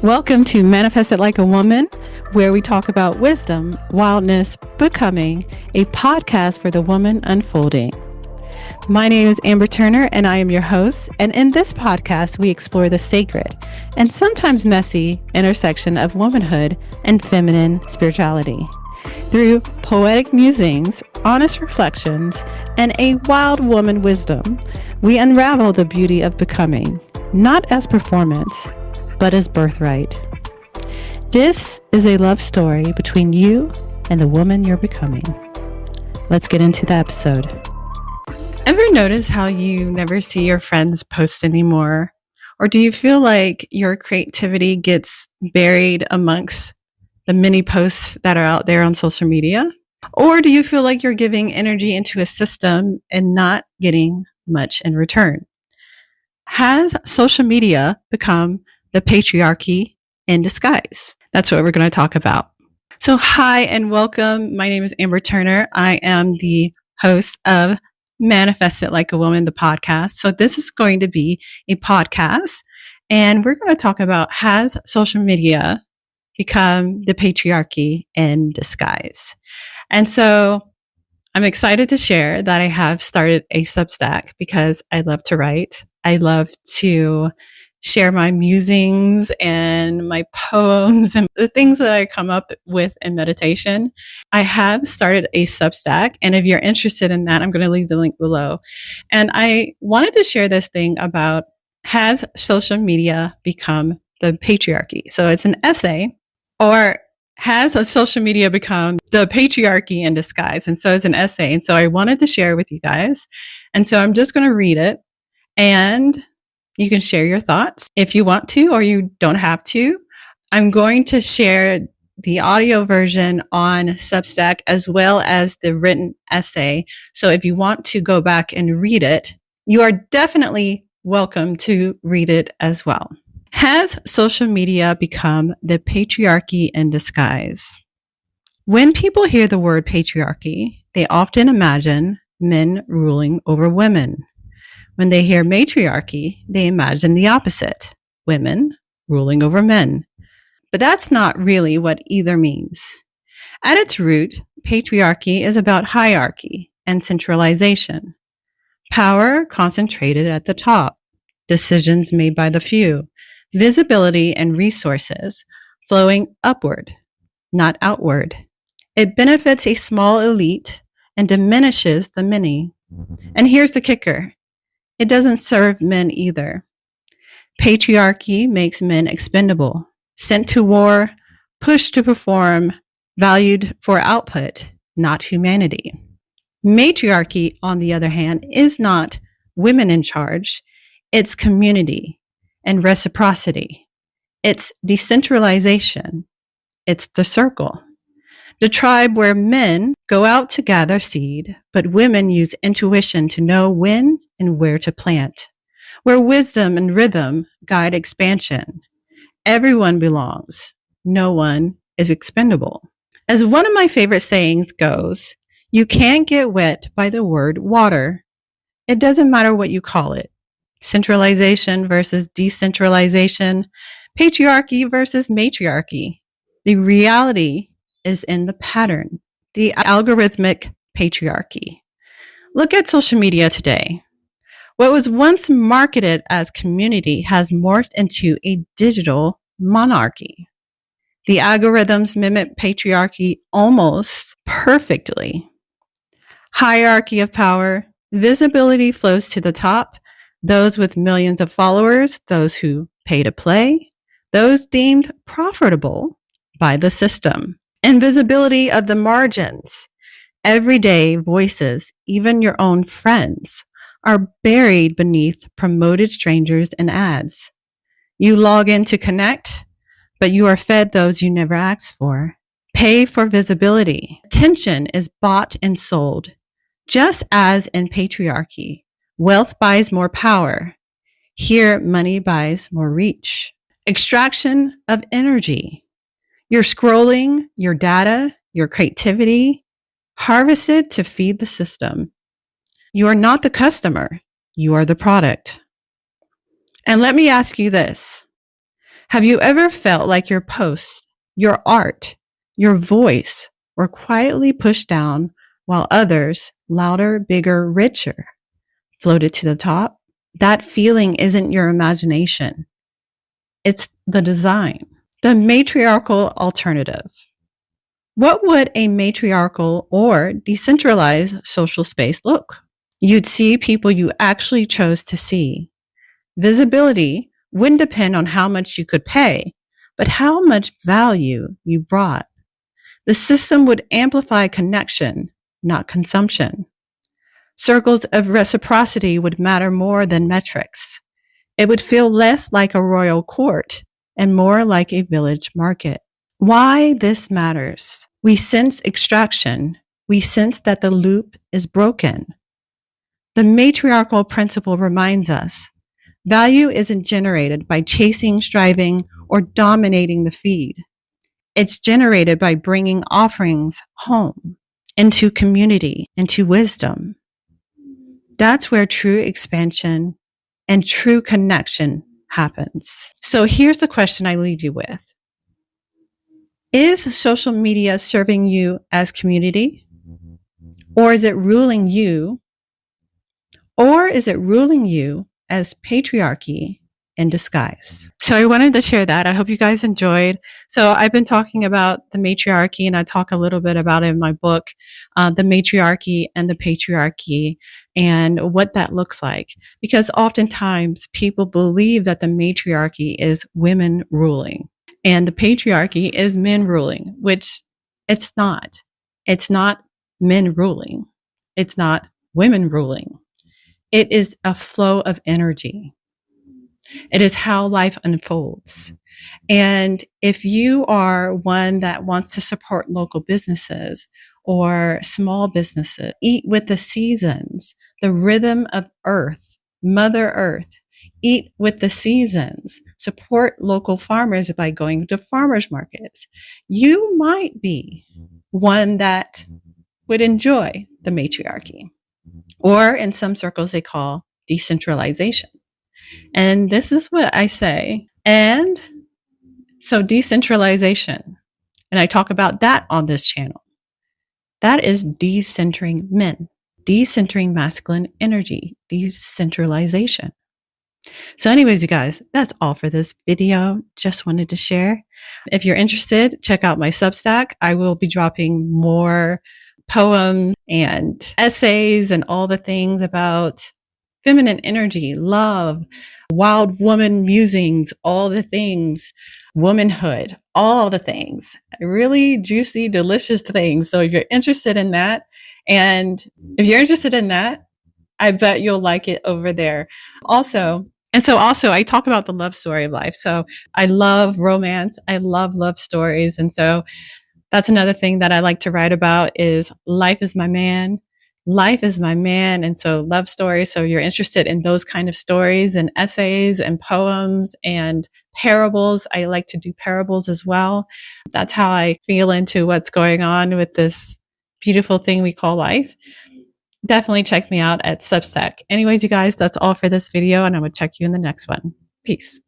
Welcome to Manifest It Like a Woman, where we talk about wisdom, wildness, becoming, a podcast for the woman unfolding. My name is Amber Turner, and I am your host. And in this podcast, we explore the sacred and sometimes messy intersection of womanhood and feminine spirituality. Through poetic musings, honest reflections, and a wild woman wisdom, we unravel the beauty of becoming, not as performance, but as birthright. This is a love story between you and the woman you're becoming. Let's get into the episode. Ever notice how you never see your friends post anymore? Or do you feel like your creativity gets buried amongst the many posts that are out there on social media? Or do you feel like you're giving energy into a system and not getting much in return? Has social media become the patriarchy in disguise? That's what we're going to talk about. So hi and welcome. My name is Amber Turner. I am the host of Manifest It Like a Woman, the podcast. So this is going to be a podcast, and we're going to talk about, has social media become the patriarchy in disguise? And so I'm excited to share that I have started a Substack because I love to write. I love to share my musings and my poems and the things that I come up with in meditation. I have started a Substack, and if you're interested in that, I'm going to leave the link below. And I wanted to share this thing about, has social media become the patriarchy? So it's an essay, or has a social media become the patriarchy in disguise? And so it's an essay. And so I wanted to share with you guys. And so I'm just going to read it, and you can share your thoughts if you want to, or you don't have to. I'm going to share the audio version on Substack as well as the written essay. So if you want to go back and read it, you are definitely welcome to read it as well. Has social media become the patriarchy in disguise? When people hear the word patriarchy, they often imagine men ruling over women. When they hear matriarchy, they imagine the opposite, women ruling over men. But that's not really what either means. At its root, patriarchy is about hierarchy and centralization. Power concentrated at the top, decisions made by the few, visibility and resources flowing upward, not outward. It benefits a small elite and diminishes the many. And here's the kicker. It doesn't serve men either. Patriarchy makes men expendable, sent to war, pushed to perform, valued for output, not humanity. Matriarchy, on the other hand, is not women in charge. It's community and reciprocity. It's decentralization. It's the circle. The tribe where men go out to gather seed, but women use intuition to know when and where to plant, where wisdom and rhythm guide expansion. Everyone belongs. No one is expendable. As one of my favorite sayings goes, you can't get wet by the word water. It doesn't matter what you call it. Centralization versus decentralization, patriarchy versus matriarchy. The reality is in the pattern, the algorithmic patriarchy. Look at social media today. What was once marketed as community has morphed into a digital monarchy. The algorithms mimic patriarchy almost perfectly. Hierarchy of power, visibility flows to the top, those with millions of followers, those who pay to play, those deemed profitable by the system. Invisibility of the margins. Everyday voices, even your own friends, are buried beneath promoted strangers and ads. You log in to connect, but you are fed those you never asked for. Pay for visibility. Attention is bought and sold. Just as in patriarchy, wealth buys more power. Here, money buys more reach. Extraction of energy. You're scrolling your data, your creativity, harvested to feed the system. You are not the customer. You are the product. And let me ask you this. Have you ever felt like your posts, your art, your voice were quietly pushed down while others, louder, bigger, richer, floated to the top? That feeling isn't your imagination. It's the design. The matriarchal alternative. What would a matriarchal or decentralized social space look? You'd see people you actually chose to see. Visibility wouldn't depend on how much you could pay, but how much value you brought. The system would amplify connection, not consumption. Circles of reciprocity would matter more than metrics. It would feel less like a royal court and more like a village market. Why this matters? We sense extraction. We sense that the loop is broken. The matriarchal principle reminds us value isn't generated by chasing, striving, or dominating the feed. It's generated by bringing offerings home, into community, into wisdom. That's where true expansion and true connection happens. So here's the question I leave you with. Is social media serving you as community? Or is it ruling you? Or is it ruling you as patriarchy in disguise? So I wanted to share that. I hope you guys enjoyed. So I've been talking about the matriarchy, and I talk a little bit about it in my book, The Matriarchy and the Patriarchy, and what that looks like. Because oftentimes people believe that the matriarchy is women ruling and the patriarchy is men ruling, which it's not. It's not men ruling. It's not women ruling. It is a flow of energy. It is how life unfolds. And if you are one that wants to support local businesses or small businesses, eat with the seasons, the rhythm of Earth, Mother Earth, eat with the seasons, support local farmers by going to farmers markets, you might be one that would enjoy the matriarchy, or in some circles they call decentralization. And this is what I say. And so decentralization, and I talk about that on this channel, that is decentering men, decentering masculine energy, decentralization. So anyways, you guys, that's all for this video. Just wanted to share. If you're interested, check out my Substack. I will be dropping more poems and essays and all the things about feminine energy, love, wild woman musings, all the things, womanhood, all the things, really juicy, delicious things. So if you're interested in that, I bet you'll like it over there. Also, I talk about the love story of life. So I love romance. I love love stories. And so that's another thing that I like to write about is life is my man. Life is my man. And so love stories. So you're interested in those kind of stories and essays and poems and parables. I like to do parables as well. That's how I feel into what's going on with this beautiful thing we call life. Definitely check me out at Substack. Anyways, you guys, that's all for this video, and I will check you in the next one. Peace.